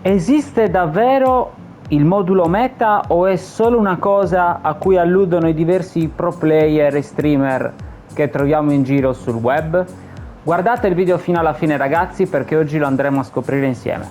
Esiste davvero il modulo meta o è solo una cosa a cui alludono i diversi pro player e streamer che troviamo in giro sul web? Guardate il video fino alla fine ragazzi, perché oggi lo andremo a scoprire insieme.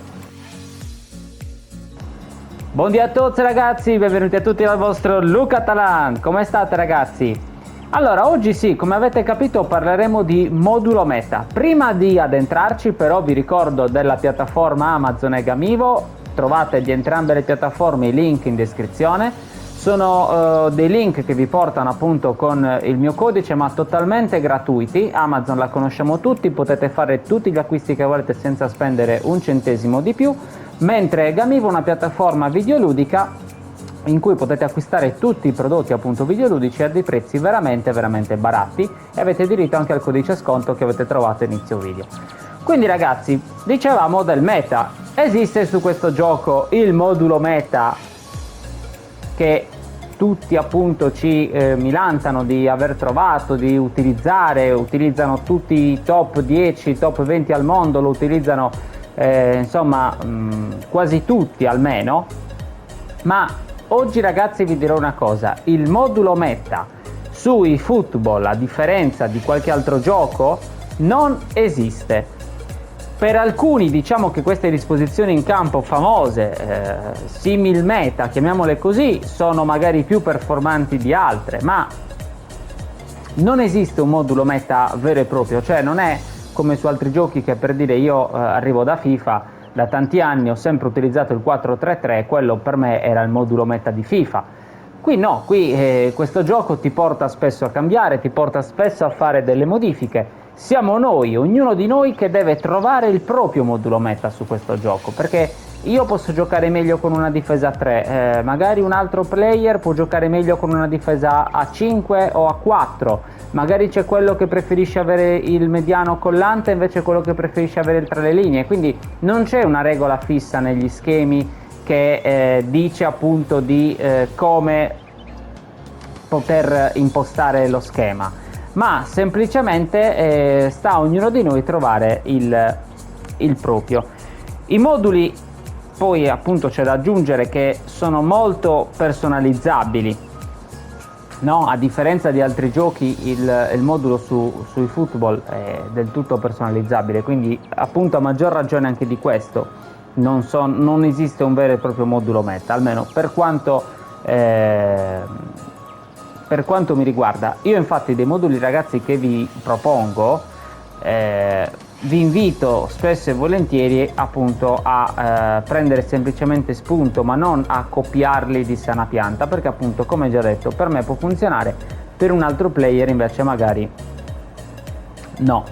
Buongiorno a tutti ragazzi, benvenuti a tutti dal vostro Luca Talan. Come state ragazzi? Allora, oggi sì, come avete capito parleremo di modulo meta. Prima di addentrarci però vi ricordo della piattaforma Amazon e Gamivo. Trovate di entrambe le piattaforme i link in descrizione. Sono dei link che vi portano appunto con il mio codice, ma totalmente gratuiti. Amazon la conosciamo tutti, potete fare tutti gli acquisti che volete senza spendere un centesimo di più, mentre Gamivo è una piattaforma videoludica in cui potete acquistare tutti i prodotti appunto videoludici a dei prezzi veramente baratti, e avete diritto anche al codice sconto che avete trovato a inizio video. Quindi ragazzi, dicevamo del meta. Esiste su questo gioco il modulo meta che tutti appunto ci milantano di aver trovato, di utilizzare, utilizzano tutti i top 10, top 20 al mondo, lo utilizzano insomma quasi tutti almeno. Ma oggi ragazzi vi dirò una cosa: il modulo meta su eFootball, a differenza di qualche altro gioco, non esiste. Per alcuni diciamo che queste disposizioni in campo famose, simil meta, chiamiamole così, sono magari più performanti di altre, ma non esiste un modulo meta vero e proprio, cioè non è come su altri giochi che, per dire, io arrivo da FIFA, da tanti anni ho sempre utilizzato il 4-3-3, quello per me era il modulo meta di FIFA. Qui no, qui questo gioco ti porta spesso a cambiare, ti porta spesso a fare delle modifiche. Siamo noi, ognuno di noi, che deve trovare il proprio modulo meta su questo gioco, perché io posso giocare meglio con una difesa a 3, magari un altro player può giocare meglio con una difesa a 5 o a 4, magari c'è quello che preferisce avere il mediano collante, invece quello che preferisce avere il tra le linee, quindi non c'è una regola fissa negli schemi che dice appunto di come poter impostare lo schema, ma semplicemente sta a ognuno di noi trovare il proprio. I moduli poi appunto c'è da aggiungere che sono molto personalizzabili, no? A differenza di altri giochi il modulo su eFootball è del tutto personalizzabile, quindi appunto a maggior ragione anche di questo non esiste un vero e proprio modulo meta, almeno per quanto mi riguarda. Io infatti dei moduli ragazzi che vi propongo vi invito spesso e volentieri appunto a prendere semplicemente spunto, ma non a copiarli di sana pianta, perché appunto, come già detto, per me può funzionare, per un altro player invece magari no.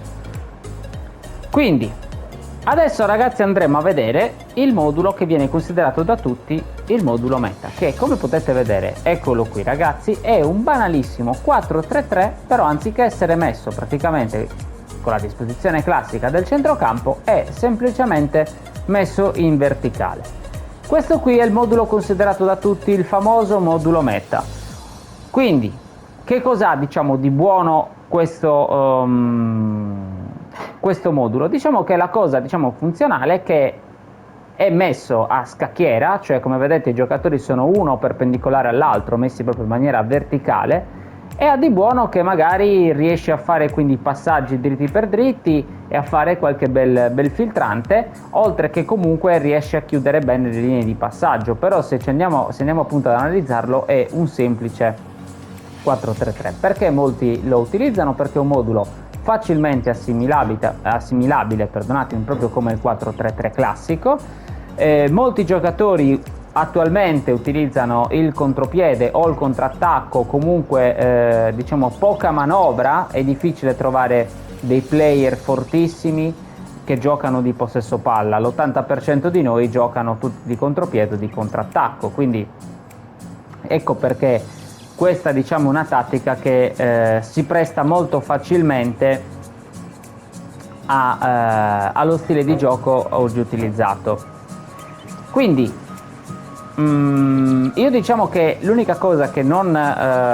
Quindi adesso ragazzi andremo a vedere il modulo che viene considerato da tutti il modulo meta, che come potete vedere, eccolo qui ragazzi, è un banalissimo 4-3-3, però anziché essere messo praticamente con la disposizione classica del centrocampo è semplicemente messo in verticale. Questo qui è il modulo considerato da tutti il famoso modulo meta. Quindi che cosa ha diciamo di buono questo modulo? Diciamo che la cosa funzionale è che è messo a scacchiera, cioè come vedete i giocatori sono uno perpendicolare all'altro, messi proprio in maniera verticale, e ha di buono che magari riesce a fare quindi passaggi dritti per dritti e a fare qualche bel filtrante, oltre che comunque riesce a chiudere bene le linee di passaggio. Però se andiamo appunto ad analizzarlo è un semplice 4-3-3. Perché molti lo utilizzano? Perché è un modulo facilmente assimilabile, perdonatemi, proprio come il 4-3-3 classico. Molti giocatori attualmente utilizzano il contropiede o il contrattacco, comunque diciamo poca manovra, è difficile trovare dei player fortissimi che giocano di possesso palla, l'80% di noi giocano tutti di contropiede o di contrattacco, quindi ecco perché questa diciamo è una tattica che si presta molto facilmente allo stile di gioco oggi utilizzato. Quindi io diciamo che l'unica cosa che non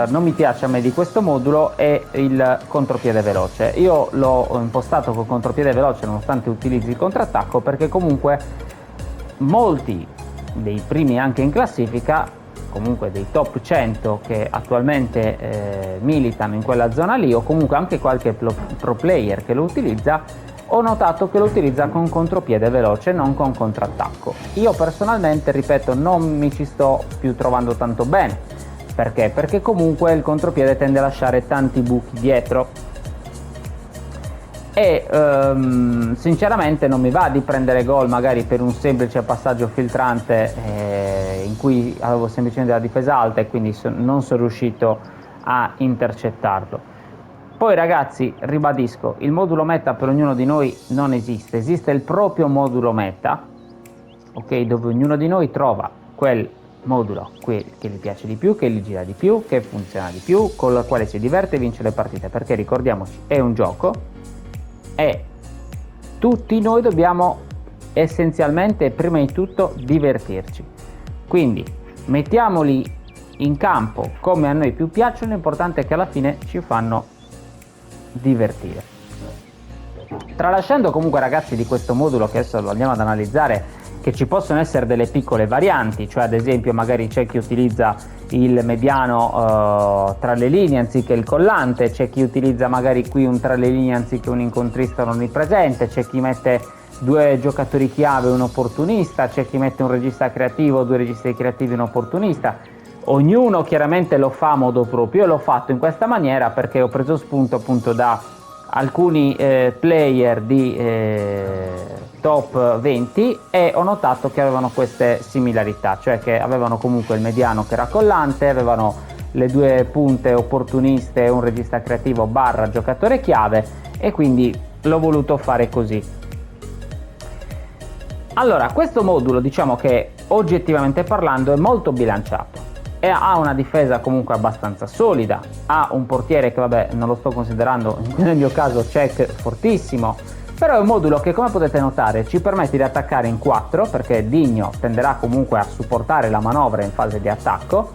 mi piace a me di questo modulo è il contropiede veloce. Io l'ho impostato con contropiede veloce nonostante utilizzi il contrattacco, perché comunque molti dei primi anche in classifica, comunque dei top 100 che attualmente militano in quella zona lì, o comunque anche qualche pro player che lo utilizza, ho notato che lo utilizza con contropiede veloce, non con contrattacco. Io personalmente, ripeto, non mi ci sto più trovando tanto bene. Perché? Perché comunque il contropiede tende a lasciare tanti buchi dietro e sinceramente non mi va di prendere gol magari per un semplice passaggio filtrante in cui avevo semplicemente la difesa alta e quindi non sono riuscito a intercettarlo. Poi ragazzi, ribadisco, il modulo meta per ognuno di noi non esiste, esiste il proprio modulo meta, ok, dove ognuno di noi trova quel modulo che gli piace di più, che gli gira di più, che funziona di più, con il quale si diverte e vince le partite, perché ricordiamoci, è un gioco e tutti noi dobbiamo essenzialmente, prima di tutto, divertirci. Quindi mettiamoli in campo come a noi più piacciono, l'importante è che alla fine ci fanno divertire. Tralasciando comunque ragazzi di questo modulo, che adesso lo andiamo ad analizzare, che ci possono essere delle piccole varianti, cioè ad esempio magari c'è chi utilizza il mediano tra le linee anziché il collante, c'è chi utilizza magari qui un tra le linee anziché un incontrista non onnipresente, c'è chi mette due giocatori chiave e un opportunista, c'è chi mette un regista creativo, due registi creativi e un opportunista. Ognuno chiaramente lo fa a modo proprio. Io l'ho fatto in questa maniera perché ho preso spunto appunto da alcuni player di top 20 e ho notato che avevano queste similarità, cioè che avevano comunque il mediano che era collante, avevano le due punte opportuniste e un regista creativo barra giocatore chiave, e quindi l'ho voluto fare così. Allora, questo modulo diciamo che oggettivamente parlando è molto bilanciato e ha una difesa comunque abbastanza solida, ha un portiere che vabbè non lo sto considerando nel mio caso check fortissimo, però è un modulo che, come potete notare, ci permette di attaccare in 4 perché Digno tenderà comunque a supportare la manovra in fase di attacco,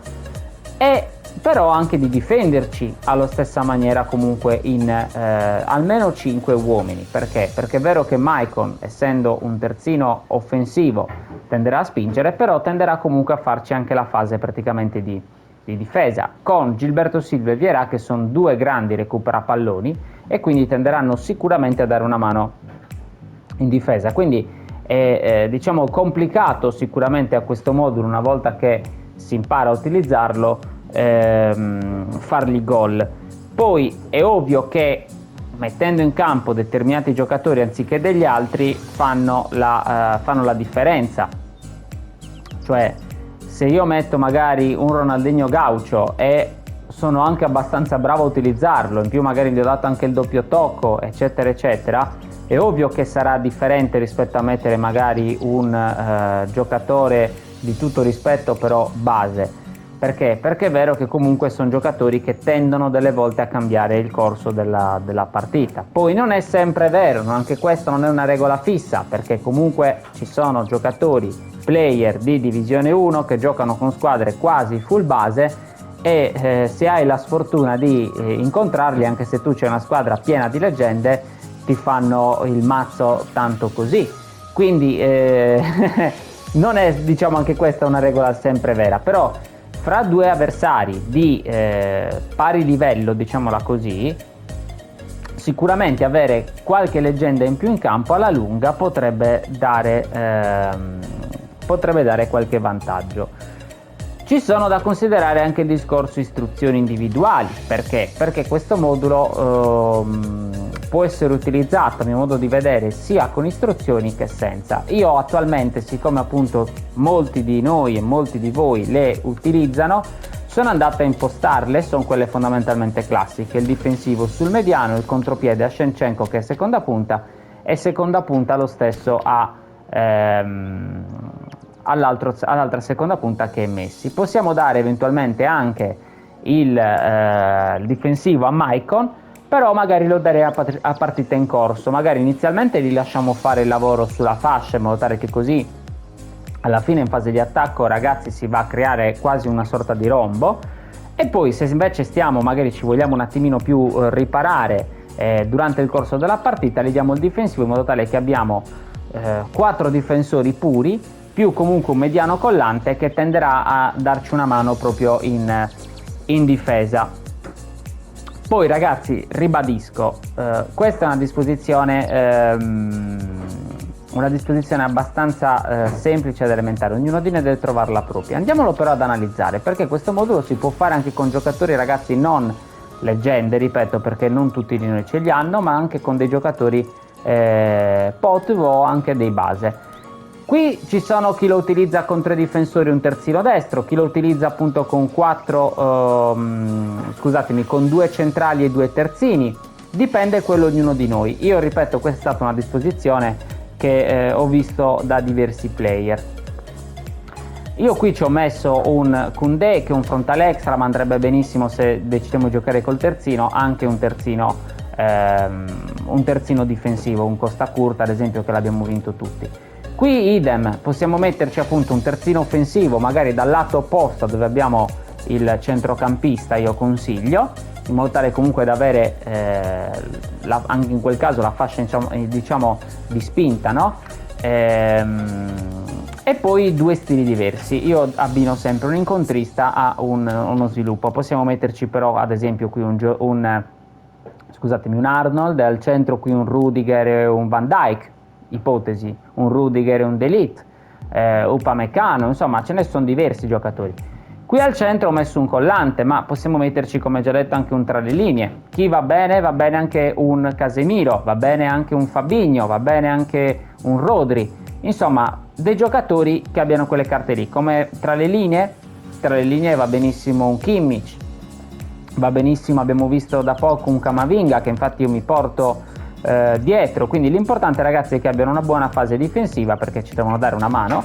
e però anche di difenderci alla stessa maniera comunque in almeno 5 uomini. Perché? Perché è vero che Maicon, essendo un terzino offensivo, tenderà a spingere, però tenderà comunque a farci anche la fase praticamente di difesa, con Gilberto Silva e Vieira che sono due grandi recuperapalloni e quindi tenderanno sicuramente a dare una mano in difesa. Quindi è diciamo complicato sicuramente a questo modulo, una volta che si impara a utilizzarlo, fargli gol. Poi è ovvio che mettendo in campo determinati giocatori anziché degli altri fanno la differenza. Cioè, se io metto magari un Ronaldinho Gaucho e sono anche abbastanza bravo a utilizzarlo, in più magari gli ho dato anche il doppio tocco, eccetera eccetera, è ovvio che sarà differente rispetto a mettere magari un giocatore di tutto rispetto però base. Perché? Perché è vero che comunque sono giocatori che tendono delle volte a cambiare il corso della partita. Poi non è sempre vero, anche questo non è una regola fissa, perché comunque ci sono giocatori, player di Divisione 1 che giocano con squadre quasi full base e se hai la sfortuna di incontrarli, anche se tu c'è una squadra piena di leggende, ti fanno il mazzo tanto così. Quindi non è, diciamo, anche questa una regola sempre vera, però fra due avversari di pari livello, diciamola così, sicuramente avere qualche leggenda in più in campo alla lunga potrebbe dare qualche vantaggio. Ci sono da considerare anche il discorso istruzioni individuali. Perché? Perché questo modulo può essere utilizzato, a mio modo di vedere, sia con istruzioni che senza. Io attualmente, siccome appunto molti di noi e molti di voi le utilizzano, sono andato a impostarle, sono quelle fondamentalmente classiche: il difensivo sul mediano, il contropiede a Shevchenko che è seconda punta, e seconda punta lo stesso all'altra seconda punta che è Messi. Possiamo dare eventualmente anche il difensivo a Maicon, però magari lo darei a partita in corso. Magari inizialmente li lasciamo fare il lavoro sulla fascia, in modo tale che così alla fine in fase di attacco, ragazzi, si va a creare quasi una sorta di rombo, e poi se invece magari ci vogliamo un attimino più riparare durante il corso della partita, gli diamo il difensivo in modo tale che abbiamo 4 difensori puri più comunque un mediano collante che tenderà a darci una mano proprio in difesa. Poi ragazzi, ribadisco, questa è una disposizione abbastanza semplice ed elementare, ognuno di noi deve trovare la propria. Andiamolo però ad analizzare, perché questo modulo si può fare anche con giocatori, ragazzi, non leggende, ripeto, perché non tutti di noi ce li hanno, ma anche con dei giocatori pot o anche dei base. Qui ci sono chi lo utilizza con 3 difensori e un terzino destro, chi lo utilizza appunto con con 2 centrali e 2 terzini, dipende quello di ognuno di noi. Io ripeto, questa è stata una disposizione che ho visto da diversi player. Io qui ci ho messo un Koundé che è un frontale extra, ma andrebbe benissimo se decidiamo di giocare col terzino, anche un terzino difensivo, un Costa Curta ad esempio, che l'abbiamo vinto tutti. Qui idem, possiamo metterci appunto un terzino offensivo, magari dal lato opposto dove abbiamo il centrocampista, io consiglio, in modo tale comunque da avere anche in quel caso la fascia diciamo di spinta, no? E poi 2 stili diversi. Io abbino sempre un incontrista a uno sviluppo. Possiamo metterci però ad esempio qui un Arnold, al centro qui un Rudiger e un Van Dijk, ipotesi, un Rudiger e un De Ligt, Upamecano, insomma ce ne sono diversi giocatori. Qui al centro ho messo un collante, ma possiamo metterci, come già detto, anche un tra le linee. Chi va bene anche un Casemiro, va bene anche un Fabinho, va bene anche un Rodri, insomma dei giocatori che abbiano quelle carte lì. Come tra le linee va benissimo un Kimmich, va benissimo, abbiamo visto da poco un Camavinga, che infatti io mi porto dietro. Quindi l'importante, ragazzi, è che abbiano una buona fase difensiva, perché ci devono dare una mano.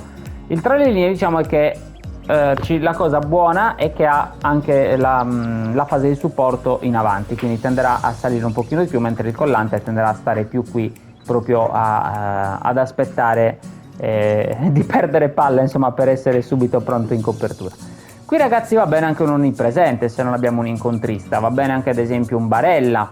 Il tra le linee, diciamo, è che la cosa buona è che ha anche la fase di supporto in avanti, quindi tenderà a salire un pochino di più, mentre il collante tenderà a stare più qui, proprio ad aspettare di perdere palla, insomma, per essere subito pronto in copertura. Qui, ragazzi, va bene anche un onnipresente se non abbiamo un incontrista, va bene anche ad esempio un Barella,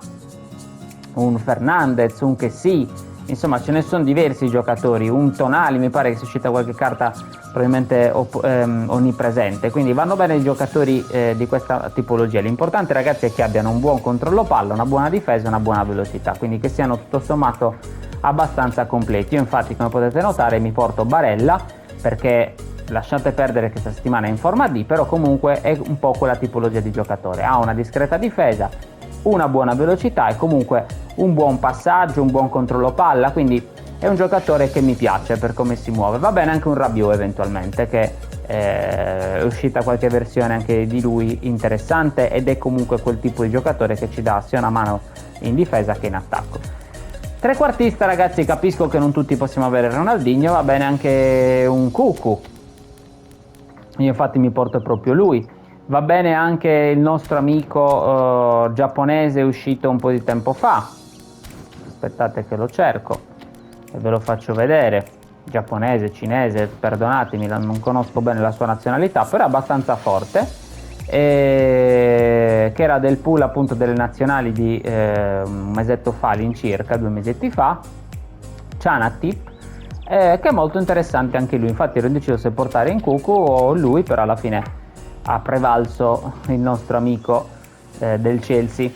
un Fernandez, un Kessie, insomma ce ne sono diversi giocatori, un Tonali, mi pare che sia uscita qualche carta probabilmente onnipresente, quindi vanno bene i giocatori di questa tipologia. L'importante, ragazzi, è che abbiano un buon controllo palla, una buona difesa e una buona velocità, quindi che siano tutto sommato abbastanza completi. Io infatti, come potete notare, mi porto Barella, perché lasciate perdere che questa settimana è in forma D, però comunque è un po' quella tipologia di giocatore, ha una discreta difesa, una buona velocità e comunque un buon passaggio, un buon controllo palla, quindi è un giocatore che mi piace per come si muove. Va bene anche un Rabiot eventualmente, che è uscita qualche versione anche di lui interessante, ed è comunque quel tipo di giocatore che ci dà sia una mano in difesa che in attacco. Trequartista, ragazzi, capisco che non tutti possiamo avere Ronaldinho, va bene anche un Cucu, io infatti mi porto proprio lui. Va bene anche il nostro amico giapponese uscito un po' di tempo fa, aspettate che lo cerco e ve lo faccio vedere, giapponese, cinese, perdonatemi, non conosco bene la sua nazionalità, però è abbastanza forte, che era del pool appunto delle nazionali di un mesetto fa, all'incirca 2 mesetti fa, Chanatip, che è molto interessante anche lui. Infatti ero indeciso se portare in Cucu o lui, però alla fine ha prevalso il nostro amico del Chelsea.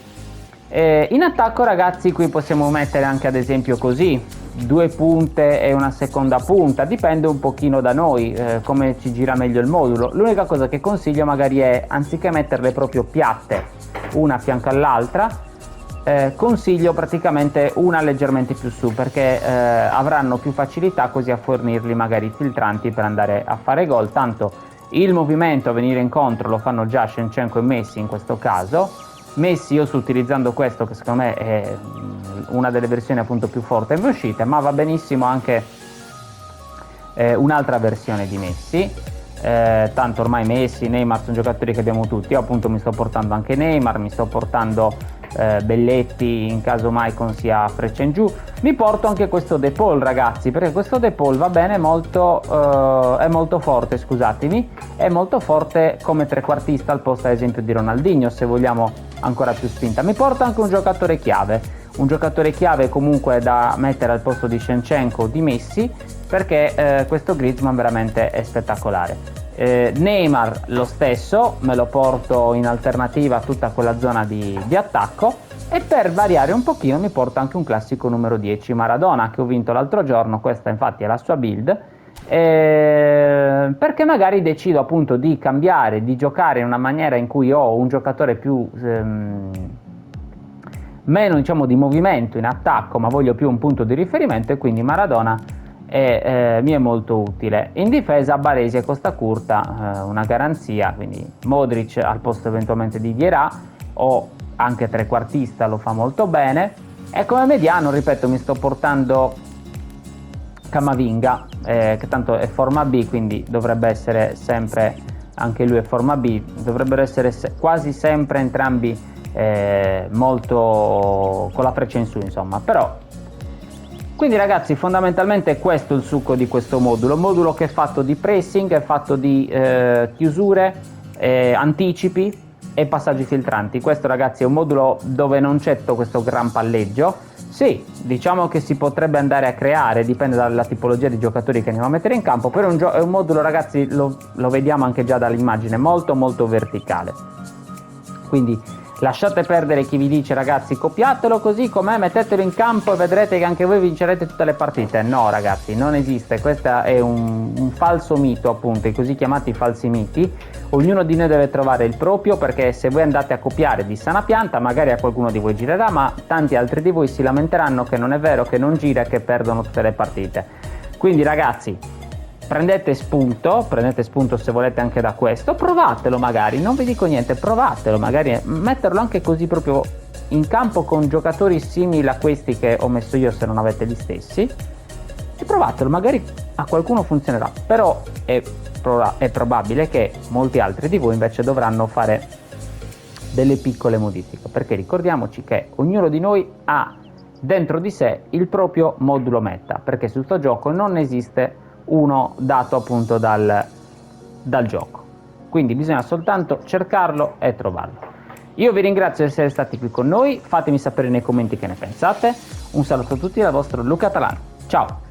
In attacco, ragazzi, qui possiamo mettere anche ad esempio così 2 punte e una seconda punta, dipende un pochino da noi come ci gira meglio il modulo. L'unica cosa che consiglio magari è, anziché metterle proprio piatte una a fianco all'altra, consiglio praticamente una leggermente più su, perché avranno più facilità così a fornirli magari filtranti per andare a fare gol. Tanto il movimento a venire incontro lo fanno già Shevchenko e Messi in questo caso. Messi, io sto utilizzando questo, che secondo me è una delle versioni appunto più forti in uscita, ma va benissimo anche un'altra versione di Messi. Tanto ormai Messi, Neymar sono giocatori che abbiamo tutti. Io appunto mi sto portando anche Neymar, mi sto portando Belletti in caso Maicon sia freccia in giù. Mi porto anche questo De Paul, ragazzi, perché questo De Paul va bene, è molto forte, scusatemi, è molto forte come trequartista al posto ad esempio di Ronaldinho, se vogliamo ancora più spinta. Mi porto anche un giocatore chiave, un giocatore chiave comunque da mettere al posto di Shevchenko o di Messi, perché questo Griezmann veramente è spettacolare. Neymar lo stesso, me lo porto in alternativa a tutta quella zona di attacco, e per variare un pochino mi porto anche un classico numero 10, Maradona, che ho vinto l'altro giorno. Questa infatti è la sua build, perché magari decido appunto di cambiare, di giocare in una maniera in cui ho un giocatore più meno, diciamo, di movimento in attacco, ma voglio più un punto di riferimento, e quindi Maradona mi è molto utile. In difesa Baresi e Costa Curta, una garanzia, quindi Modric al posto eventualmente di Vieira, o anche trequartista lo fa molto bene. E come mediano, ripeto, mi sto portando Camavinga, che tanto è forma B, quindi dovrebbe essere sempre, anche lui è forma B, dovrebbero essere quasi sempre entrambi molto con la freccia in su, insomma. Però, quindi ragazzi, fondamentalmente è questo il succo di questo modulo che è fatto di pressing, è fatto di chiusure, anticipi e passaggi filtranti. Questo, ragazzi, è un modulo dove non c'è tutto questo gran palleggio. Sì, diciamo che si potrebbe andare a creare, dipende dalla tipologia di giocatori che andiamo a mettere in campo, però è un modulo, ragazzi, lo vediamo anche già dall'immagine, molto molto verticale. Quindi lasciate perdere chi vi dice, ragazzi, copiatelo così com'è, mettetelo in campo e vedrete che anche voi vincerete tutte le partite. No, ragazzi, non esiste. Questo è un falso mito, appunto, i così chiamati falsi miti. Ognuno di noi deve trovare il proprio, perché se voi andate a copiare di sana pianta, magari a qualcuno di voi girerà, ma tanti altri di voi si lamenteranno che non è vero, che non gira, che perdono tutte le partite. Quindi, ragazzi, prendete spunto se volete anche da questo, provatelo magari, non vi dico niente, provatelo magari, metterlo anche così proprio in campo con giocatori simili a questi che ho messo io, se non avete gli stessi, e provatelo, magari a qualcuno funzionerà. Però è probabile che molti altri di voi invece dovranno fare delle piccole modifiche, perché ricordiamoci che ognuno di noi ha dentro di sé il proprio modulo meta, perché su sto gioco non esiste uno dato appunto dal gioco, quindi bisogna soltanto cercarlo e trovarlo. Io vi ringrazio di essere stati qui con noi, fatemi sapere nei commenti che ne pensate. Un saluto a tutti dal vostro Luca Talan, ciao!